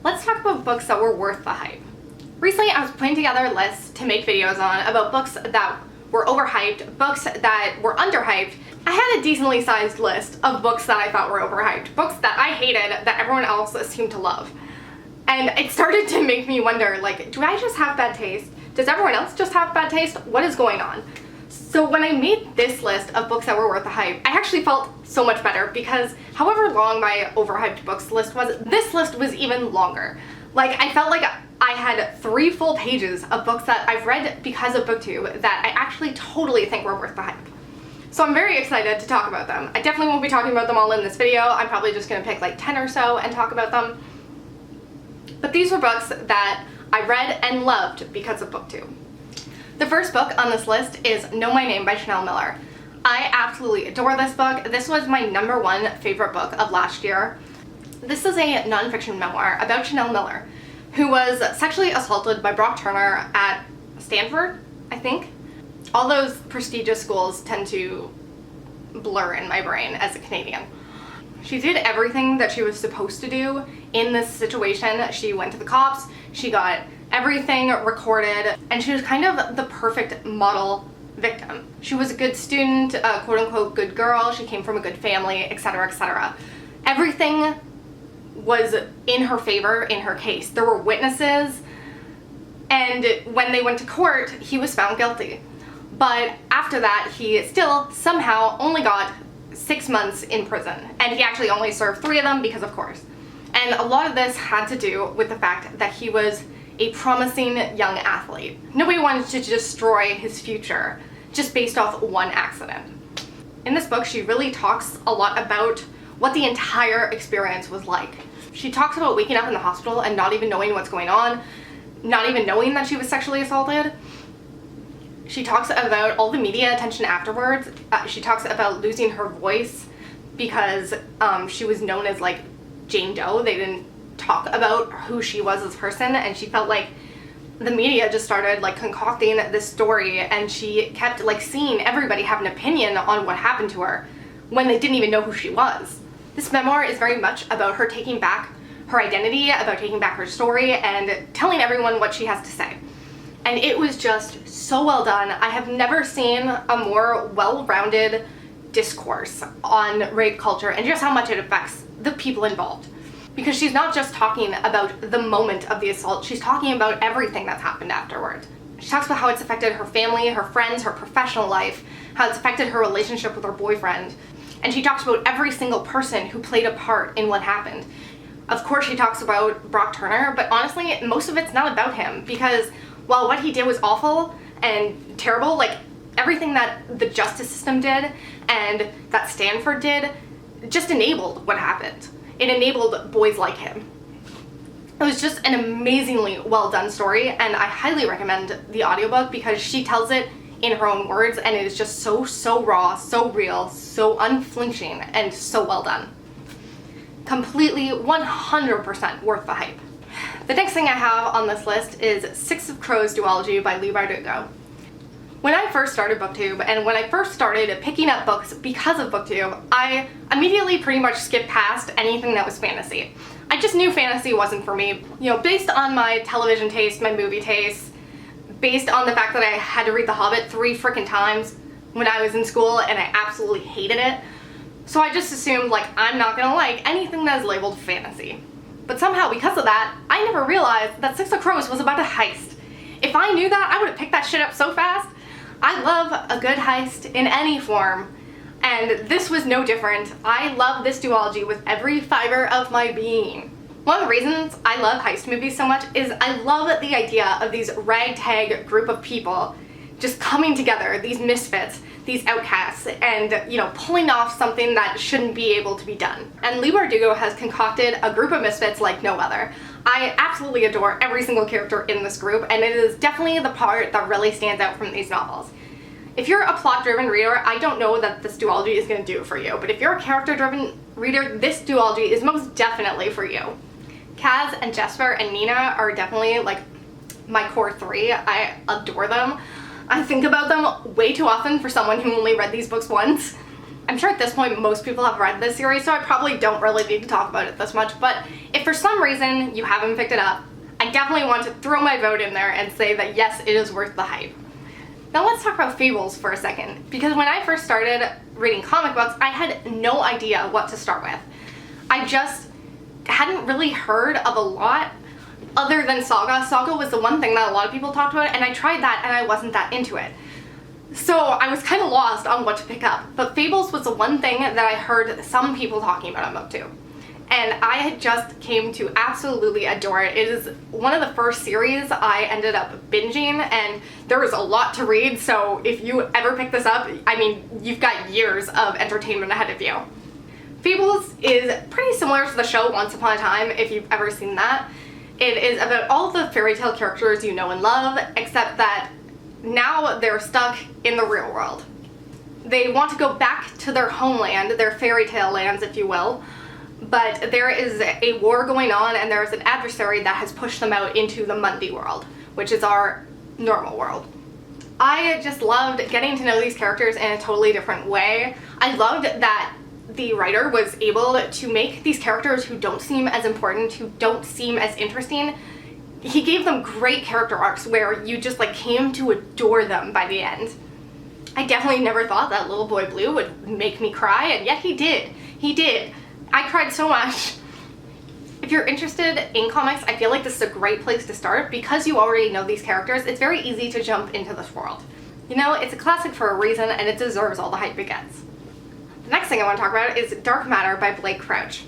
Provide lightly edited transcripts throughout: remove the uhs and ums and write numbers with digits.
let's talk about books that were worth the hype. Recently, I was putting together lists to make videos on about books that were overhyped, books that were underhyped. I had a decently sized list of books that I thought were overhyped, books that I hated that everyone else seemed to love. And it started to make me wonder, like, do I just have bad taste? Does everyone else just have bad taste? What is going on? So when I made this list of books that were worth the hype, I actually felt so much better because however long my overhyped books list was, this list was even longer. Like, I felt like I had 3 full pages of books that I've read because of Booktube that I actually totally think were worth the hype. So I'm very excited to talk about them. I definitely won't be talking about them all in this video. I'm probably just going to pick like 10 or so and talk about them. But these were books that I read and loved because of Booktube. The first book on this list is Know My Name by Chanelle Miller. I absolutely adore this book. This was my #1 favorite book of last year. This is a nonfiction memoir about Chanelle Miller, who was sexually assaulted by Brock Turner at Stanford, I think. All those prestigious schools tend to blur in my brain as a Canadian. She did everything that she was supposed to do in this situation. She went to the cops, she got everything recorded, and she was kind of the perfect model victim. She was a good student, a quote-unquote good girl, she came from a good family, etc., etc. Everything was in her favor in her case. There were witnesses, and when they went to court, he was found guilty. But after that, he still somehow only got 6 months in prison, and he actually only served 3 of them because of course. And a lot of this had to do with the fact that he was a promising young athlete. Nobody wanted to destroy his future just based off one accident. In this book, she really talks a lot about what the entire experience was like. She talks about waking up in the hospital and not even knowing what's going on, not even knowing that she was sexually assaulted. She talks about all the media attention afterwards. She talks about losing her voice because she was known as like Jane Doe. They didn't talk about who she was as a person, and she felt like the media just started like concocting this story, and she kept like seeing everybody have an opinion on what happened to her when they didn't even know who she was. This memoir is very much about her taking back her identity, about taking back her story, and telling everyone what she has to say. And it was just so well done. I have never seen a more well-rounded discourse on rape culture and just how much it affects the people involved. Because she's not just talking about the moment of the assault, she's talking about everything that's happened afterward. She talks about how it's affected her family, her friends, her professional life, how it's affected her relationship with her boyfriend. And she talks about every single person who played a part in what happened. Of course she talks about Brock Turner, but honestly, most of it's not about him, because while what he did was awful and terrible, like everything that the justice system did and that Stanford did just enabled what happened. It enabled boys like him. It was just an amazingly well done story, and I highly recommend the audiobook because she tells it in her own words, and it is just so raw, so real, so unflinching, and so well done. Completely 100% worth the hype. The next thing I have on this list is Six of Crows Duology by Leigh Bardugo. When I first started Booktube, and when I first started picking up books because of Booktube, I immediately pretty much skipped past anything that was fantasy. I just knew fantasy wasn't for me. You know, based on my television taste, my movie taste, based on the fact that I had to read The Hobbit 3 frickin' times when I was in school and I absolutely hated it. So I just assumed, like, I'm not gonna like anything that is labeled fantasy. But somehow, because of that, I never realized that Six of Crows was about a heist. If I knew that, I would have picked that shit up so fast. I love a good heist in any form, and this was no different. I love this duology with every fiber of my being. One of the reasons I love heist movies so much is I love the idea of these ragtag group of people just coming together, these misfits, these outcasts, and, you know, pulling off something that shouldn't be able to be done. And Leigh Bardugo has concocted a group of misfits like no other. I absolutely adore every single character in this group, and it is definitely the part that really stands out from these novels. If you're a plot-driven reader, I don't know that this duology is going to do it for you, but if you're a character-driven reader, this duology is most definitely for you. Kaz and Jesper and Nina are definitely like my core 3. I adore them. I think about them way too often for someone who only read these books once. I'm sure at this point most people have read this series, so I probably don't really need to talk about it this much, but if for some reason you haven't picked it up, I definitely want to throw my vote in there and say that yes, it is worth the hype. Now let's talk about Fables for a second, because when I first started reading comic books, I had no idea what to start with. I just hadn't really heard of a lot other than Saga. Saga was the one thing that a lot of people talked about, and I tried that and I wasn't that into it. So I was kind of lost on what to pick up, but Fables was the one thing that I heard some people talking about on Booktube. And I had just came to absolutely adore it. It is one of the first series I ended up binging, and there was a lot to read, so if you ever pick this up, I mean, you've got years of entertainment ahead of you. Fables is pretty similar to the show Once Upon a Time, if you've ever seen that. It is about all the fairy tale characters you know and love, except that now they're stuck in the real world. They want to go back to their homeland, their fairy tale lands, if you will, but there is a war going on and there is an adversary that has pushed them out into the Mundy world, which is our normal world. I just loved getting to know these characters in a totally different way. I loved that the writer was able to make these characters who don't seem as important, who don't seem as interesting, he gave them great character arcs where you just like came to adore them by the end. I definitely never thought that Little Boy Blue would make me cry, and yet he did. He did. I cried so much. If you're interested in comics, I feel like this is a great place to start. Because you already know these characters, it's very easy to jump into this world. You know, it's a classic for a reason, and it deserves all the hype it gets. The next thing I want to talk about is Dark Matter by Blake Crouch.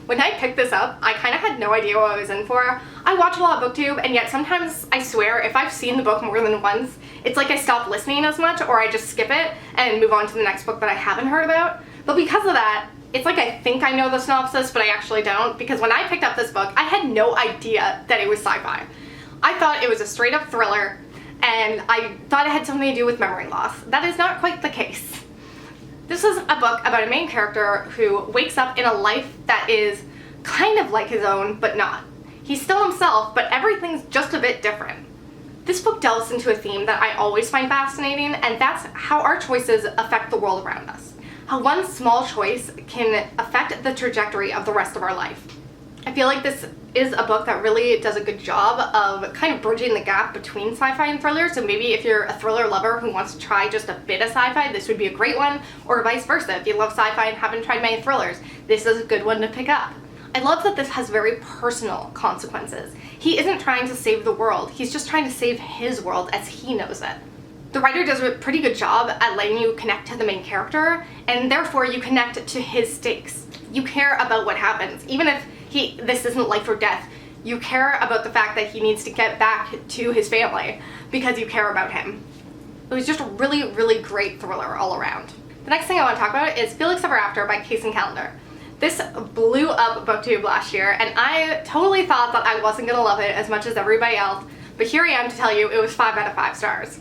When I picked this up, I kind of had no idea what I was in for. I watch a lot of Booktube, and yet sometimes, I swear, if I've seen the book more than once, it's like I stop listening as much, or I just skip it and move on to the next book that I haven't heard about. But because of that, it's like I think I know the synopsis, but I actually don't, because when I picked up this book, I had no idea that it was sci-fi. I thought it was a straight-up thriller, and I thought it had something to do with memory loss. That is not quite the case. This is a book about a main character who wakes up in a life that is kind of like his own, but not. He's still himself, but everything's just a bit different. This book delves into a theme that I always find fascinating, and that's how our choices affect the world around us. How one small choice can affect the trajectory of the rest of our life. I feel like this is a book that really does a good job of kind of bridging the gap between sci-fi and thriller, so maybe if you're a thriller lover who wants to try just a bit of sci-fi, this would be a great one, or vice versa. If you love sci-fi and haven't tried many thrillers, this is a good one to pick up. I love that this has very personal consequences. He isn't trying to save the world, he's just trying to save his world as he knows it. The writer does a pretty good job at letting you connect to the main character, and therefore you connect to his stakes. You care about what happens, even if this isn't life or death. You care about the fact that he needs to get back to his family because you care about him. It was just a really, really great thriller all around. The next thing I want to talk about is Felix Ever After by Kacen Callender. This blew up Booktube last year, and I totally thought that I wasn't going to love it as much as everybody else, but here I am to tell you it was 5 out of 5 stars.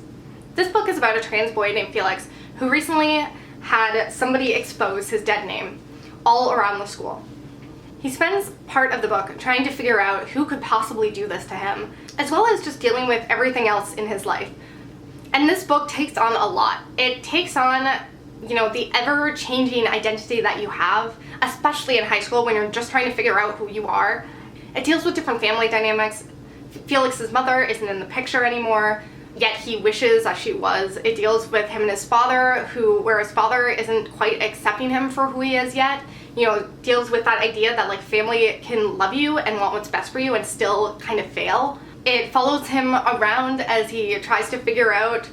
This book is about a trans boy named Felix who recently had somebody expose his dead name all around the school. He spends part of the book trying to figure out who could possibly do this to him, as well as just dealing with everything else in his life. And this book takes on a lot. It takes on, you know, the ever-changing identity that you have, especially in high school when you're just trying to figure out who you are. It deals with different family dynamics. Felix's mother isn't in the picture anymore, yet he wishes that she was. It deals with him and his father, where his father isn't quite accepting him for who he is yet. You know, deals with that idea that like family can love you and want what's best for you and still kind of fail. It follows him around as he tries to figure out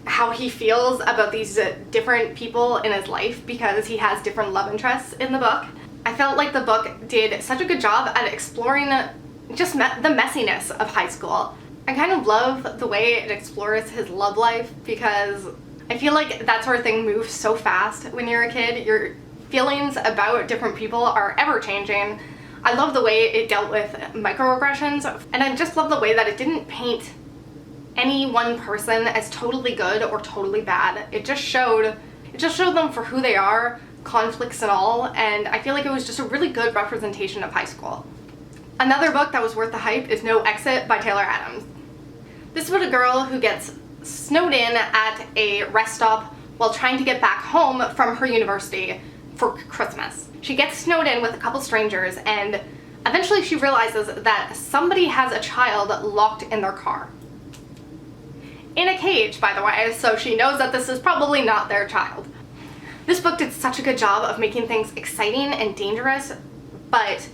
how he feels about these different people in his life because he has different love interests in the book. I felt like the book did such a good job at exploring just the messiness of high school. I kind of love the way it explores his love life because I feel like that sort of thing moves so fast when you're a kid. Your feelings about different people are ever changing. I love the way it dealt with microaggressions, and I just love the way that it didn't paint any one person as totally good or totally bad. It just showed them for who they are, conflicts and all, and I feel like it was just a really good representation of high school. Another book that was worth the hype is No Exit by Taylor Adams. This is about a girl who gets snowed in at a rest stop while trying to get back home from her university for Christmas. She gets snowed in with a couple strangers, and eventually she realizes that somebody has a child locked in their car. In a cage, by the way, so she knows that this is probably not their child. This book did such a good job of making things exciting and dangerous, but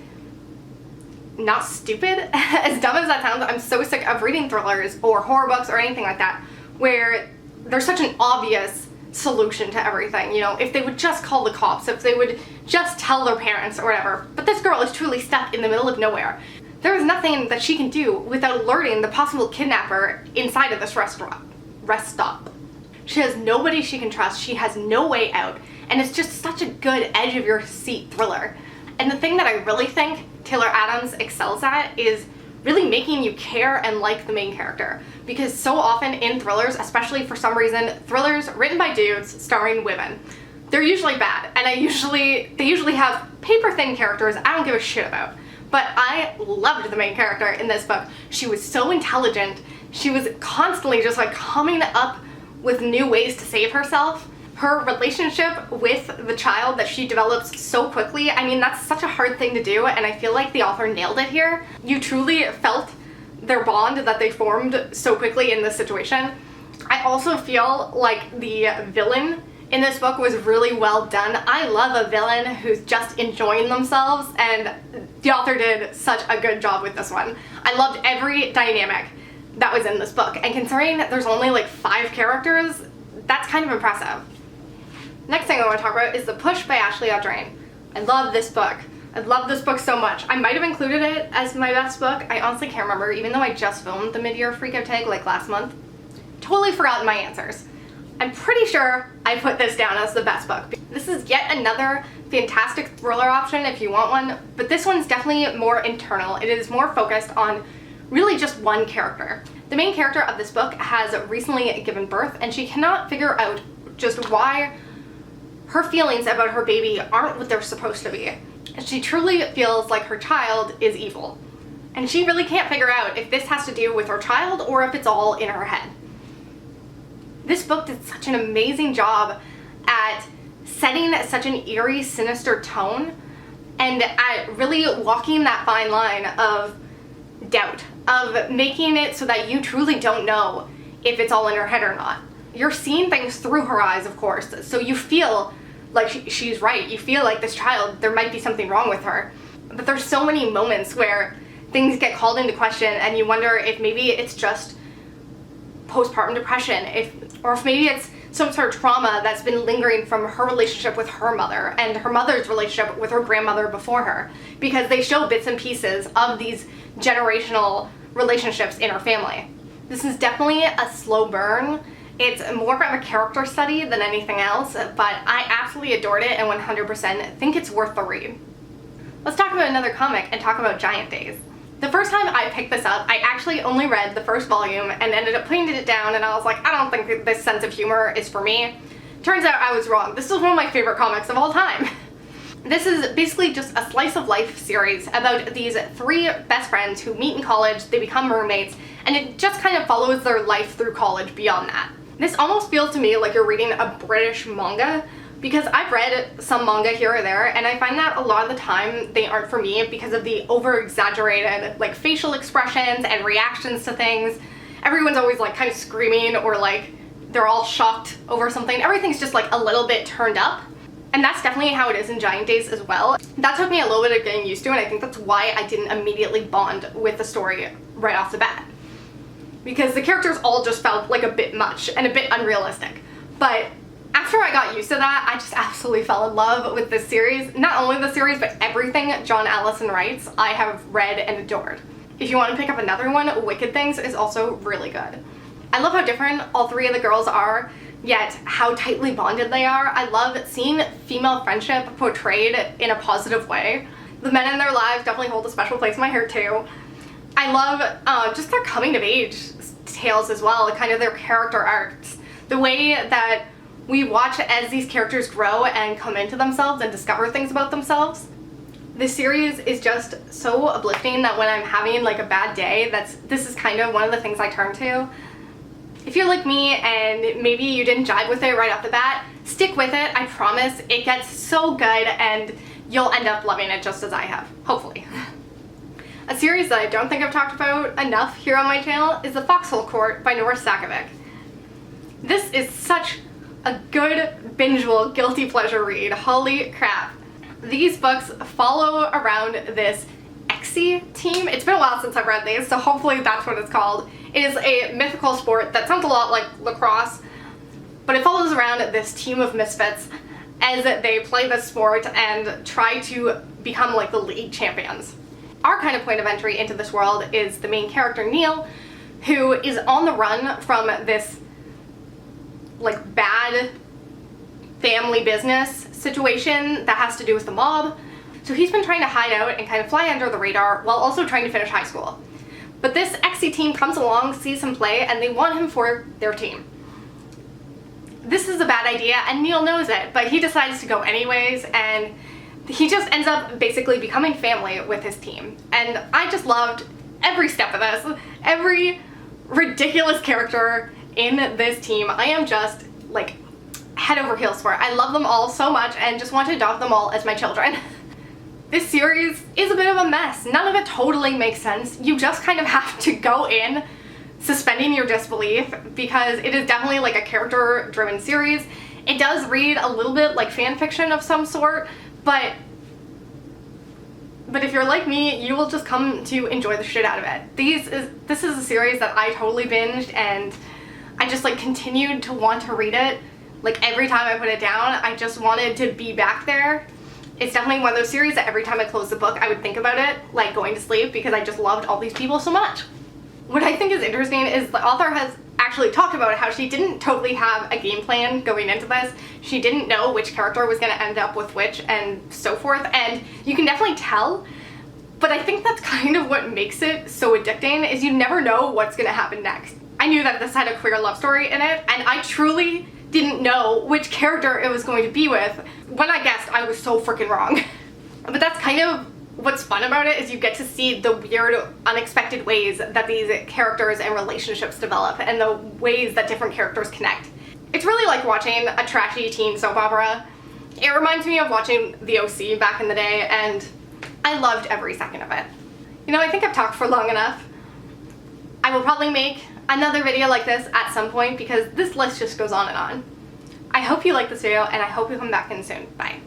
not stupid. As dumb as that sounds, I'm so sick of reading thrillers or horror books or anything like that where there's such an obvious solution to everything. You know, if they would just call the cops, if they would just tell their parents or whatever. But this girl is truly stuck in the middle of nowhere. There is nothing that she can do without alerting the possible kidnapper inside of this rest stop. She has nobody she can trust, she has no way out, and it's just such a good edge of your seat thriller. And the thing that I really think Taylor Adams excels at is really making you care and like the main character. Because so often in thrillers, especially for some reason, thrillers written by dudes starring women, they're usually bad, and they usually have paper thin characters I don't give a shit about. But I loved the main character in this book. She was so intelligent. She was constantly just like coming up with new ways to save herself. Her relationship with the child that she develops so quickly, I mean, that's such a hard thing to do, and I feel like the author nailed it here. You truly felt their bond that they formed so quickly in this situation. I also feel like the villain in this book was really well done. I love a villain who's just enjoying themselves, and the author did such a good job with this one. I loved every dynamic that was in this book, and considering there's only like 5 characters, that's kind of impressive. Next thing I want to talk about is The Push by Ashley Audrain. I love this book. I love this book so much. I might have included it as my best book. I honestly can't remember, even though I just filmed the mid-year freakout tag like last month. Totally forgotten my answers. I'm pretty sure I put this down as the best book. This is yet another fantastic thriller option if you want one, but this one's definitely more internal. It is more focused on really just one character. The main character of this book has recently given birth, and she cannot figure out just why her feelings about her baby aren't what they're supposed to be. She truly feels like her child is evil. And she really can't figure out if this has to do with her child or if it's all in her head. This book did such an amazing job at setting such an eerie, sinister tone and at really walking that fine line of doubt, of making it so that you truly don't know if it's all in her head or not. You're seeing things through her eyes, of course, so you feel like she's right. You feel like this child, there might be something wrong with her. But there's so many moments where things get called into question and you wonder if maybe it's just postpartum depression, or if maybe it's some sort of trauma that's been lingering from her relationship with her mother and her mother's relationship with her grandmother before her, because they show bits and pieces of these generational relationships in her family. This is definitely a slow burn. It's more of a character study than anything else, but I absolutely adored it and 100% think it's worth the read. Let's talk about another comic and talk about Giant Days. The first time I picked this up, I actually only read the first volume and ended up putting it down, and I was like, I don't think this sense of humor is for me. Turns out I was wrong. This is one of my favorite comics of all time. This is basically just a slice of life series about these 3 best friends who meet in college, they become roommates, and it just kind of follows their life through college beyond that. This almost feels to me like you're reading a British manga, because I've read some manga here or there, and I find that a lot of the time they aren't for me because of the over-exaggerated like facial expressions and reactions to things. Everyone's always like kind of screaming, or like they're all shocked over something. Everything's just like a little bit turned up. And that's definitely how it is in Giant Days as well. That took me a little bit of getting used to, and I think that's why I didn't immediately bond with the story right off the bat. Because the characters all just felt like a bit much and a bit unrealistic. But after I got used to that, I just absolutely fell in love with this series. Not only the series, but everything John Allison writes, I have read and adored. If you want to pick up another one, Wicked Things is also really good. I love how different all 3 of the girls are, yet how tightly bonded they are. I love seeing female friendship portrayed in a positive way. The men in their lives definitely hold a special place in my heart too. I love just their coming of age tales as well, kind of their character arcs. The way that we watch as these characters grow and come into themselves and discover things about themselves. This series is just so uplifting that when I'm having like a bad day, this is kind of one of the things I turn to. If you're like me and maybe you didn't jive with it right off the bat, stick with it. I promise it gets so good and you'll end up loving it just as I have, hopefully. A series that I don't think I've talked about enough here on my channel is The Foxhole Court by Nora Sakavic. This is such a good bingeable guilty pleasure read. Holy crap. These books follow around this Exy team. It's been a while since I've read these, so hopefully that's what it's called. It is a mythical sport that sounds a lot like lacrosse, but it follows around this team of misfits as they play this sport and try to become like the league champions. Our kind of point of entry into this world is the main character, Neil, who is on the run from this like bad family business situation that has to do with the mob. So he's been trying to hide out and kind of fly under the radar while also trying to finish high school. But this Exy team comes along, sees him play, and they want him for their team. This is a bad idea, and Neil knows it, but he decides to go anyways, and he just ends up basically becoming family with his team. And I just loved every step of this. Every ridiculous character in this team, I am just like head over heels for. I love them all so much and just want to adopt them all as my children. This series is a bit of a mess. None of it totally makes sense. You just kind of have to go in suspending your disbelief because it is definitely like a character-driven series. It does read a little bit like fan fiction of some sort, but if you're like me, you will just come to enjoy the shit out of it. This is a series that I totally binged, and I just like continued to want to read it. Like every time I put it down, I just wanted to be back there. It's definitely one of those series that every time I close the book, I would think about it, like going to sleep, because I just loved all these people so much. What I think is interesting is the author has actually talked about how she didn't totally have a game plan going into this. She didn't know which character was going to end up with which and so forth, and you can definitely tell, but I think that's kind of what makes it so addicting, is you never know what's going to happen next. I knew that this had a queer love story in it, and I truly didn't know which character it was going to be with. When I guessed, I was so freaking wrong. But that's kind of what's fun about it, is you get to see the weird, unexpected ways that these characters and relationships develop and the ways that different characters connect. It's really like watching a trashy teen soap opera. It reminds me of watching The OC back in the day, and I loved every second of it. You know, I think I've talked for long enough. I will probably make another video like this at some point because this list just goes on and on. I hope you like this video, and I hope you come back in soon. Bye.